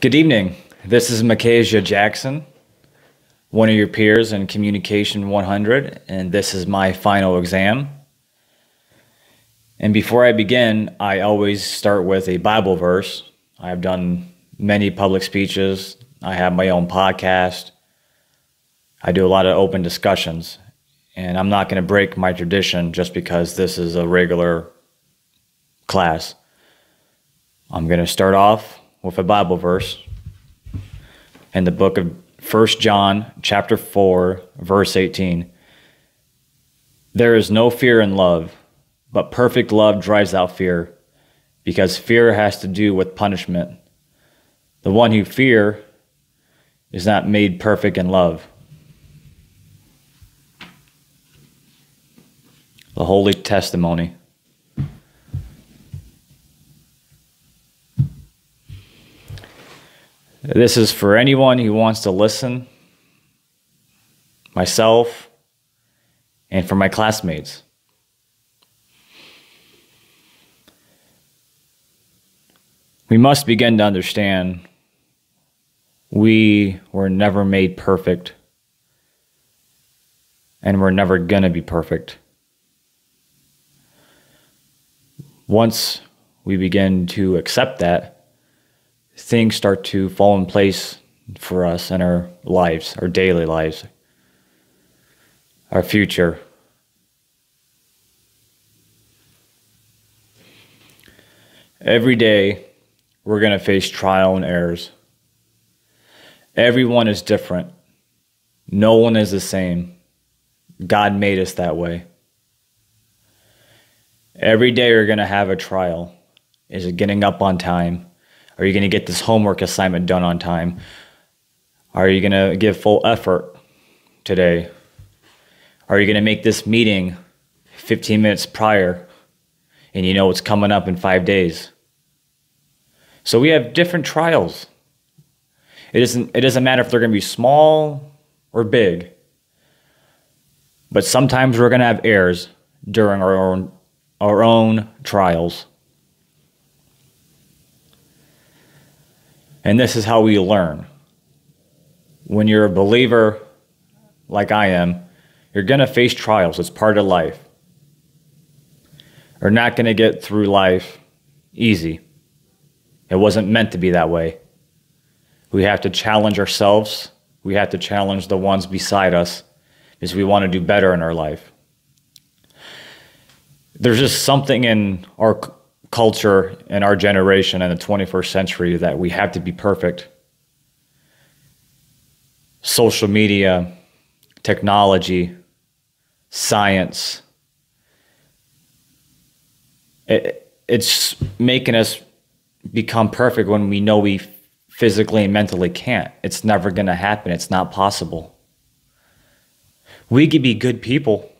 Good evening. This is Micajah Jackson, one of your peers in Communication 100, and this is my final exam. And before I begin, I always start with a Bible verse. I've done many public speeches. I have my own podcast. I do a lot of open discussions, and I'm not going to break my tradition just because this is a regular class. I'm going to start off with a Bible verse in the book of 1 John chapter 4, verse 18. There is no fear in love, but perfect love drives out fear, because fear has to do with punishment. The one who fears is not made perfect in love. The Holy Testimony. This is for anyone who wants to listen, myself, and for my classmates. We must begin to understand we were never made perfect, and we're never going to be perfect. Once we begin to accept that, things start to fall in place for us in our lives, our daily lives, our future. Every day, we're going to face trial and errors. Everyone is different. No one is the same. God made us that way. Every day, you're going to have a trial. Is it getting up on time? Are you going to get this homework assignment done on time? Are you going to give full effort today? Are you going to make this meeting 15 minutes prior and you know it's coming up in 5 days? So we have different trials. It doesn't matter if they're going to be small or big. But sometimes we're going to have errors during our own trials. And this is how we learn. When you're a believer, like I am, you're going to face trials. It's part of life. You're not going to get through life easy. It wasn't meant to be that way. We have to challenge ourselves. We have to challenge the ones beside us because we want to do better in our life. There's just something in our culture and our generation in the 21st century that we have to be perfect. Social media, technology, science. It's making us become perfect when we know we physically and mentally can't. It's never going to happen. It's not possible. We could be good people.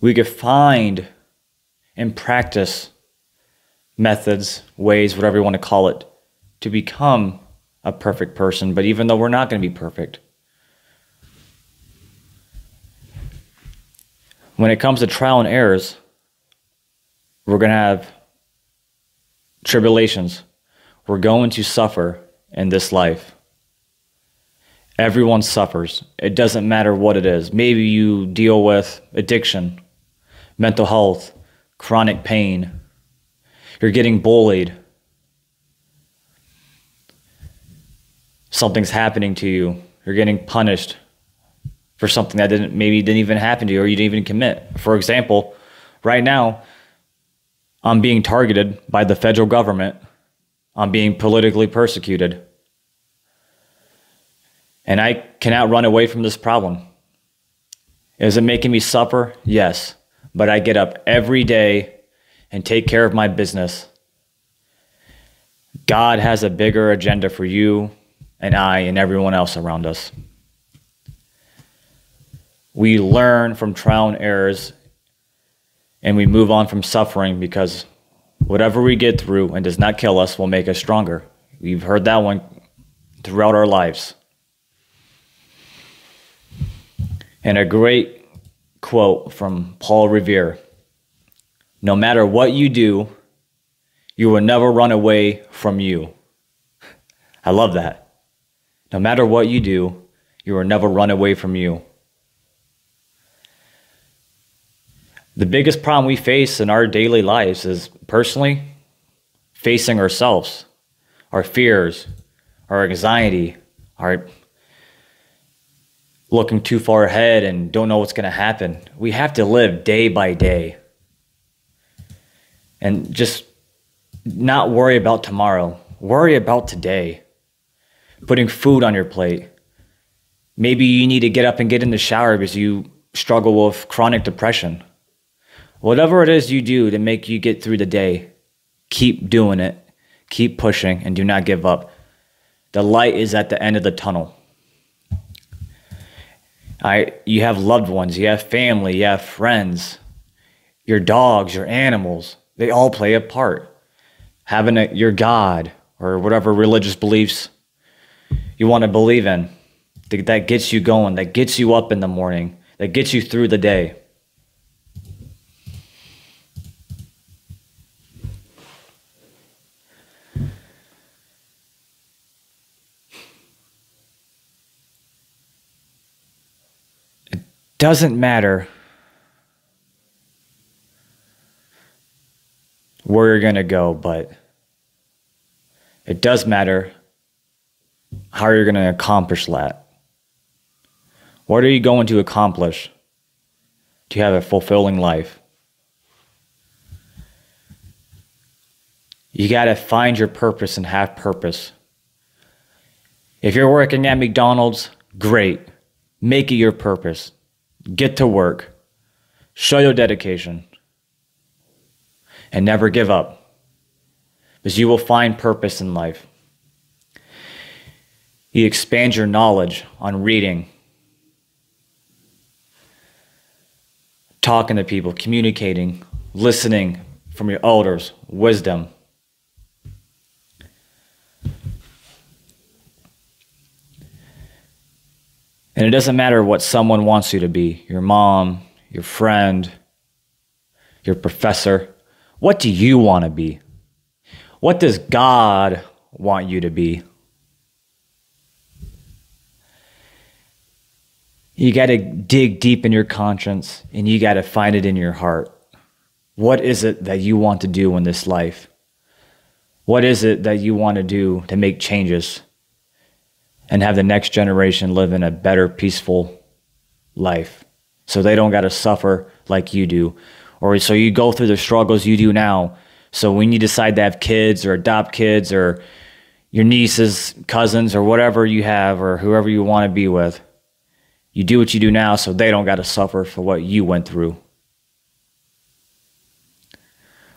We could find and practice methods, ways, whatever you want to call it, to become a perfect person. But even though we're not going to be perfect, when it comes to trial and errors, we're going to have tribulations. We're going to suffer in this life. Everyone suffers. It doesn't matter what it is. Maybe you deal with addiction, mental health, chronic pain. You're getting bullied. Something's happening to you. You're getting punished for something that didn't even happen to you or you didn't even commit. For example, right now, I'm being targeted by the federal government. I'm being politically persecuted. And I cannot run away from this problem. Is it making me suffer? Yes. But I get up every day and take care of my business. God has a bigger agenda for you and I and everyone else around us. We learn from trial and errors and we move on from suffering because whatever we get through and does not kill us will make us stronger. We've heard that one throughout our lives. And a great quote from Paul Revere: no matter what you do, you will never run away from you. I love that. No matter what you do, you will never run away from you. The biggest problem we face in our daily lives is personally facing ourselves, our fears, our anxiety, our looking too far ahead and don't know what's going to happen. We have to live day by day and just not worry about tomorrow. Worry about today. Putting food on your plate. Maybe you need to get up and get in the shower because you struggle with chronic depression. Whatever it is you do to make you get through the day, keep doing it. Keep pushing and do not give up. The light is at the end of the tunnel. You have loved ones, you have family, you have friends, your dogs, your animals. They all play a part. Having your God or whatever religious beliefs you want to believe in, that gets you going, that gets you up in the morning, that gets you through the day. It doesn't matter where you're going to go, but it does matter how you're going to accomplish that. What are you going to accomplish to have a fulfilling life? You got to find your purpose and have purpose. If you're working at McDonald's, great. Make it your purpose. Get to work. Show your dedication. And never give up. Because you will find purpose in life. You expand your knowledge on reading, talking to people, communicating, listening from your elders, wisdom. And it doesn't matter what someone wants you to be, your mom, your friend, your professor. What do you want to be? What does God want you to be? You got to dig deep in your conscience and you got to find it in your heart. What is it that you want to do in this life? What is it that you want to do to make changes and have the next generation live in a better, peaceful life so they don't got to suffer like you do, or so you go through the struggles you do now. So when you decide to have kids or adopt kids or your nieces, cousins, or whatever you have or whoever you want to be with, you do what you do now so they don't got to suffer for what you went through.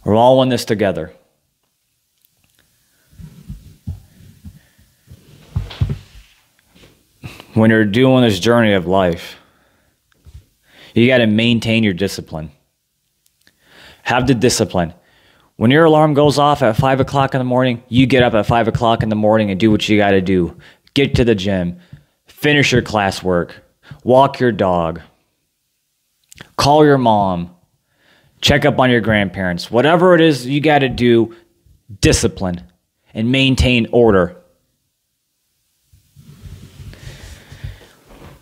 We're all in this together. When you're doing this journey of life, you got to maintain your discipline. Have the discipline. When your alarm goes off at 5 o'clock in the morning, you get up at 5 o'clock in the morning and do what you got to do. Get to the gym. Finish your classwork. Walk your dog. Call your mom. Check up on your grandparents. Whatever it is you got to do, discipline and maintain order.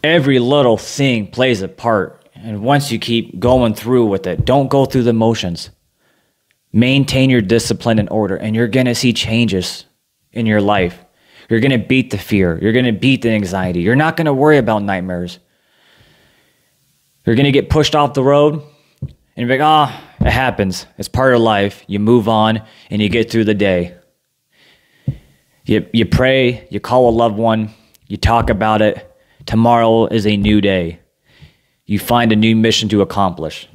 Every little thing plays a part. And once you keep going through with it, don't go through the motions. Maintain your discipline and order, and you're going to see changes in your life. You're going to beat the fear. You're going to beat the anxiety. You're not going to worry about nightmares. You're going to get pushed off the road, and you're like, it happens. It's part of life. You move on, and you get through the day. You pray, you call a loved one, you talk about it. Tomorrow is a new day. You find a new mission to accomplish.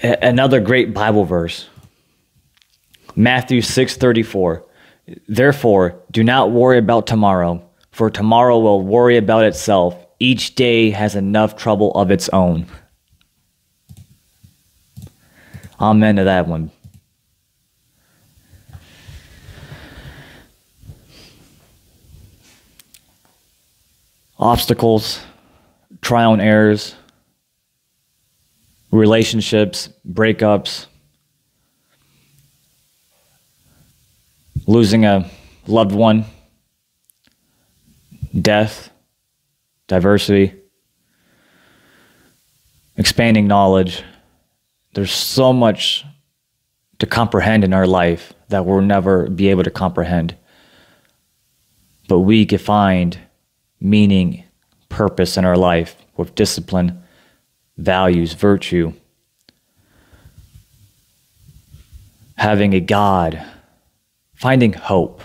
Another great Bible verse, Matthew 6:34. Therefore, do not worry about tomorrow, for tomorrow will worry about itself. Each day has enough trouble of its own. Amen to that one. Obstacles, trial and errors, relationships, breakups, losing a loved one, death, diversity, expanding knowledge. There's so much to comprehend in our life that we'll never be able to comprehend. But we can find meaning, purpose in our life with discipline, values, virtue, having a God, finding hope.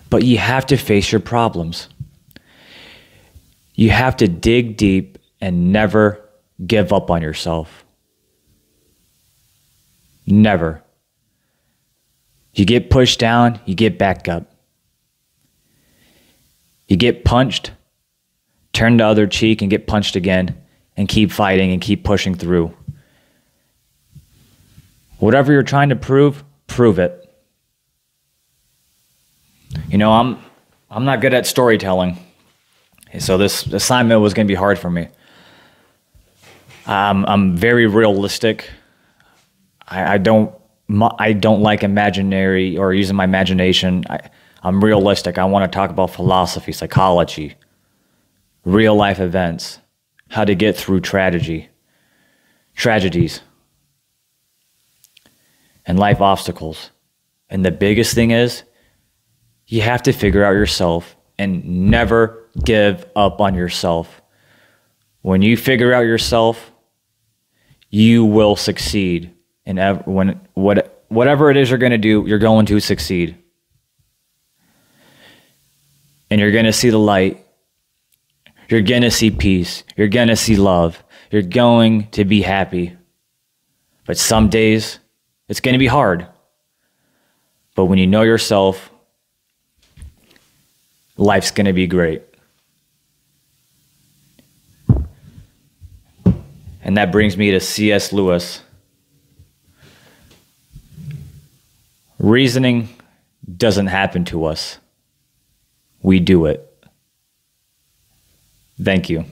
But you have to face your problems. You have to dig deep and never give up on yourself. Never. You get pushed down, you get back up. You get punched, turn the other cheek and get punched again, and keep fighting and keep pushing through. Whatever you're trying to prove, prove it. You know, I'm not good at storytelling, so this assignment was going to be hard for me. I'm very realistic. I don't like imaginary or using my imagination. I'm realistic. I want to talk about philosophy, psychology, real life events, how to get through tragedies, and life obstacles. And the biggest thing is, you have to figure out yourself and never give up on yourself. When you figure out yourself, you will succeed. And whatever it is you're going to do, you're going to succeed. And you're going to see the light. You're going to see peace. You're going to see love. You're going to be happy. But some days, it's going to be hard. But when you know yourself, life's going to be great. And that brings me to C.S. Lewis. Reasoning doesn't happen to us. We do it. Thank you.